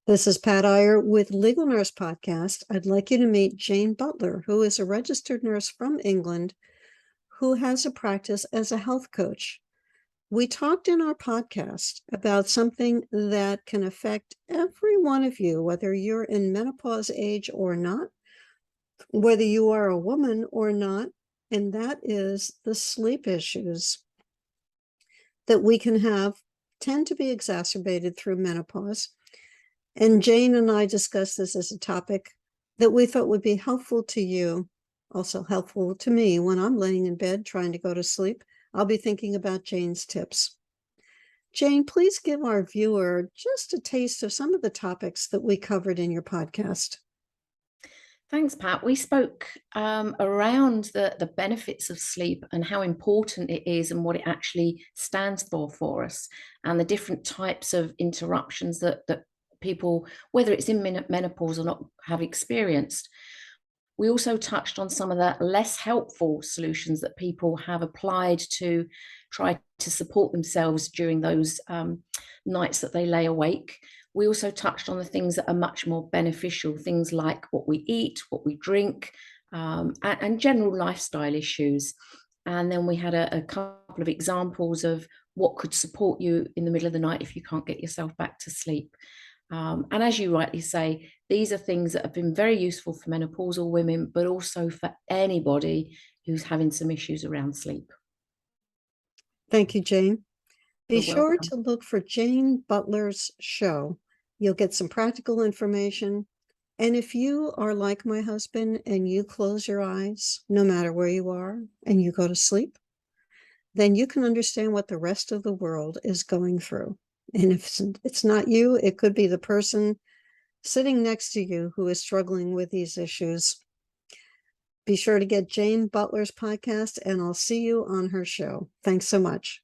This is Pat Iyer with Legal Nurse Podcast. I'd like you to meet Jane Butler, who is a registered nurse from England who has a practice as a health coach. We talked in our podcast about something that can affect every one of you, whether you're in menopause age or not, whether you are a woman or not, and that is the sleep issues that we can have tend to be exacerbated through menopause. And Jane and I discussed this as a topic that we thought would be helpful to you, also helpful to me when I'm laying in bed trying to go to sleep. I'll be thinking about Jane's tips. Jane, please give our viewer just a taste of some of the topics that we covered in your podcast. Thanks, Pat. We spoke around the benefits of sleep and how important it is and what it actually stands for us, and the different types of interruptions that people, whether it's in menopause or not, have experienced. We also touched on some of the less helpful solutions that people have applied to try to support themselves during those nights that they lay awake. We also touched on the things that are much more beneficial, things like what we eat, what we drink, and general lifestyle issues. And then we had a couple of examples of what could support you in the middle of the night if you can't get yourself back to sleep. And as you rightly say, these are things that have been very useful for menopausal women, but also for anybody who's having some issues around sleep. Thank you, Jane. Be You're sure welcome. to look for Jane Butler's show. You'll get some practical information. And if you are like my husband and you close your eyes, no matter where you are, and you go to sleep, then you can understand what the rest of the world is going through. And if it's not you, it could be the person sitting next to you who is struggling with these issues. Be sure to get Jane Butler's podcast, and I'll see you on her show. Thanks so much.